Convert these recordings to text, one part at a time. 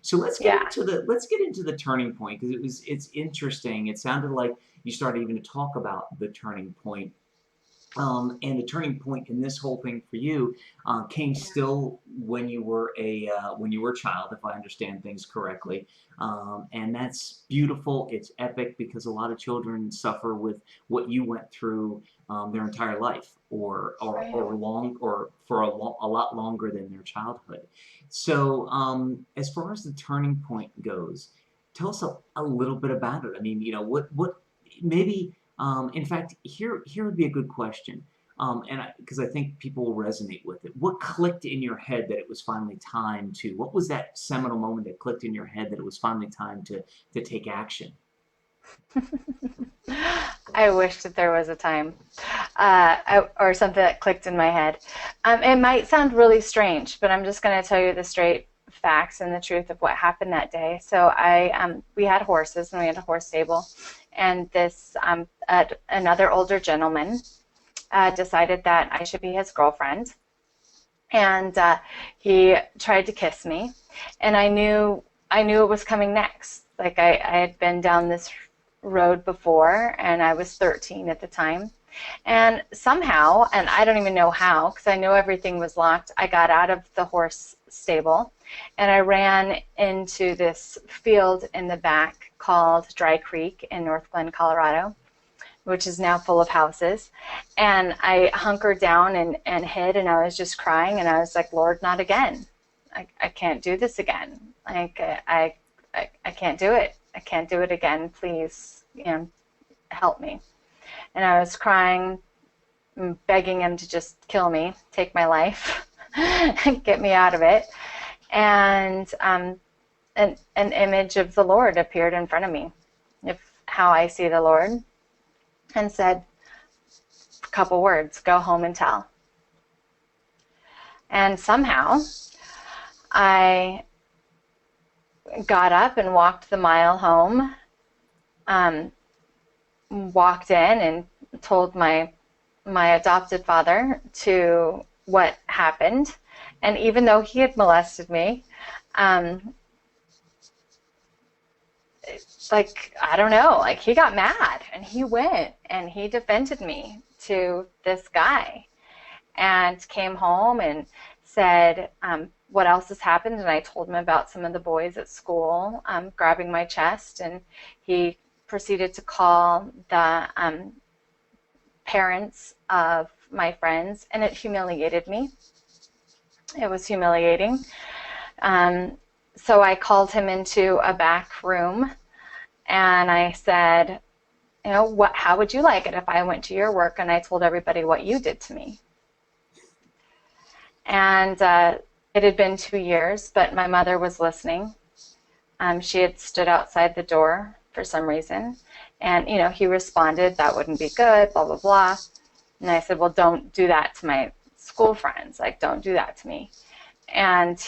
So Yeah. let's get into the turning point, because it's interesting. It sounded like you started even to talk about the turning point. And the turning point in this whole thing for you came still when you were a child, if I understand things correctly. And that's beautiful. It's epic because a lot of children suffer with what you went through their entire life, Right. or for a lot longer than their childhood. So as far as the turning point goes, tell us a little bit about it. I mean, what maybe in fact, here would be a good question, and because I think people will resonate with it. What clicked in your head that it was finally time to? What was that seminal moment that clicked in your head that it was finally time to take action? I wish that there was a time, or something that clicked in my head. It might sound really strange, but I'm just going to tell you the straight facts and the truth of what happened that day. So we had horses and we had a horse stable, and this another older gentleman decided that I should be his girlfriend, and he tried to kiss me, and I knew it was coming next. Like I had been down this road before, and I was 13 at the time. And somehow, and I don't even know how, because I know everything was locked, I got out of the horse stable and I ran into this field in the back called Dry Creek in North Glen, Colorado, which is now full of houses. And I hunkered down and hid, and I was just crying, and I was like, Lord, not again. I can't do this again. Like, I can't do it. I can't do it again. Please, help me. And I was crying, begging him to just kill me, take my life, get me out of it. And an image of the Lord appeared in front of me, if how I see the Lord, and said a couple words, go home and tell. And somehow I got up and walked the mile home, um, walked in and told my adopted father to what happened. And even though he had molested me, um, like, I don't know, like he got mad and he went and he defended me to this guy and came home and said, what else has happened? And I told him about some of the boys at school grabbing my chest, and he proceeded to call the parents of my friends, and it humiliated me. It was humiliating. Um, so I called him into a back room and I said, how would you like it if I went to your work and I told everybody what you did to me? And it had been 2 years, but my mother was listening. She had stood outside the door for some reason. And, he responded, that wouldn't be good, blah, blah, blah. And I said, well, don't do that to my school friends. Like, don't do that to me. And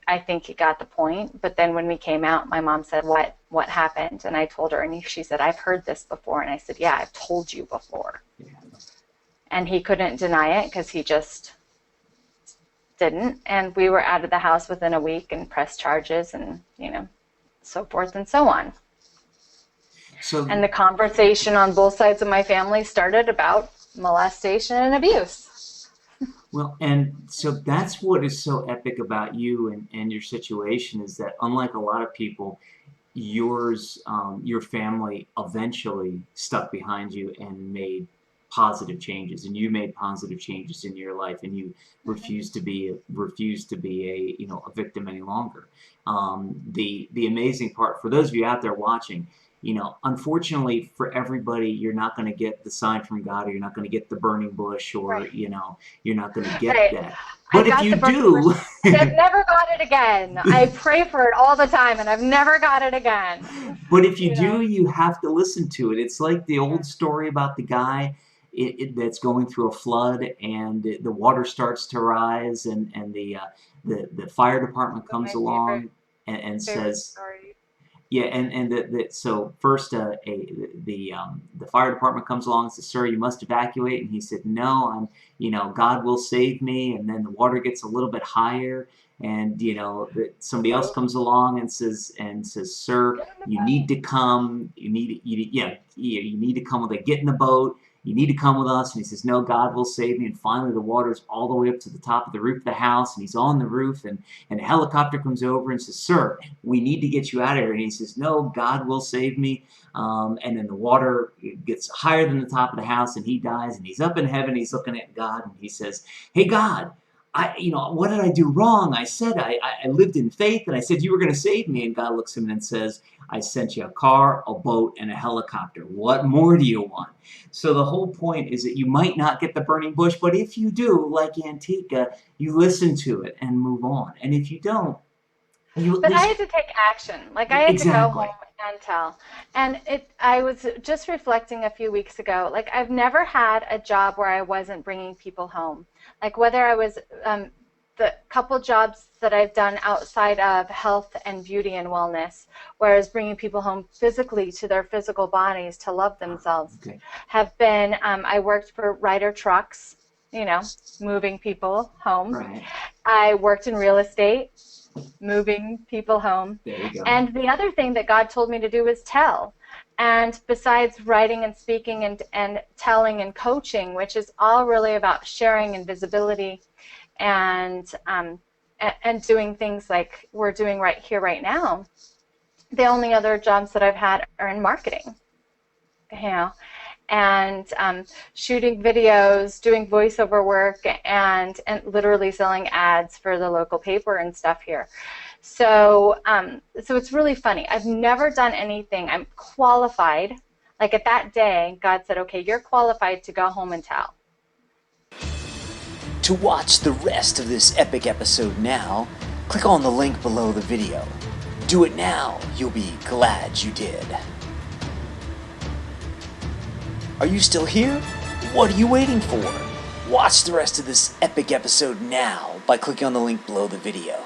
I think he got the point. But then when we came out, my mom said, what happened? And I told her, and she said, I've heard this before. And I said, yeah, I've told you before. Yeah. And he couldn't deny it because he just didn't. And we were out of the house within a week and pressed charges and, so forth and so on. So And the conversation on both sides of my family started about molestation and abuse. well, and so that's what is so epic about you and your situation, is that unlike a lot of people, your family eventually stuck behind you and made positive changes, and you made positive changes in your life, and you refused to be a victim any longer. The amazing part for those of you out there watching, unfortunately for everybody, you're not going to get the sign from God, or you're not going to get the burning bush, or Right. you're not going to get Right. that. I But if got you the burning do, bush, but I've never got it again. I pray for it all the time, and I've never got it again. but if you You know? do, you have to listen to it. It's like the Yeah. old story about the guy that's going through a flood, and the water starts to rise, and the fire department One of comes my favorite along and favorite says, stories. Yeah, and so first the fire department comes along and says, "Sir, you must evacuate." And he said, "No, God will save me." And then the water gets a little bit higher, and somebody else comes along and says, "Sir, you need to come. You need to come with a get in the boat. You need to come with us." And he says, "No, God will save me." And finally, the water's all the way up to the top of the roof of the house, and he's on the roof, and a helicopter comes over and says, "Sir, we need to get you out of here." And he says, "No, God will save me." And then the water gets higher than the top of the house, and he dies, and he's up in heaven. He's looking at God, and he says, "Hey, God, what did I do wrong? I said I lived in faith, and I said you were going to save me." And God looks at him and says, "I sent you a car, a boat, and a helicopter. What more do you want?" So the whole point is that you might not get the burning bush, but if you do, like Antiqua, you listen to it and move on. And if you don't, you at But I least had to take action. Like I had to go home exactly. and tell. And I was just reflecting a few weeks ago, like I've never had a job where I wasn't bringing people home. Like whether I was the couple jobs that I've done outside of health and beauty and wellness, whereas bringing people home physically to their physical bodies to love themselves, Okay. have been, I worked for Ryder Trucks, moving people home. Right. I worked in real estate, moving people home. There you go. And the other thing that God told me to do was tell. And besides writing and speaking and telling and coaching, which is all really about sharing and visibility and doing things like we're doing right here, right now, the only other jobs that I've had are in marketing, and shooting videos, doing voiceover work, and literally selling ads for the local paper and stuff here. So it's really funny. I've never done anything. I'm qualified. Like at that day, God said, "Okay, you're qualified to go home and tell." To watch the rest of this epic episode now, click on the link below the video. Do it now. You'll be glad you did. Are you still here? What are you waiting for? Watch the rest of this epic episode now by clicking on the link below the video.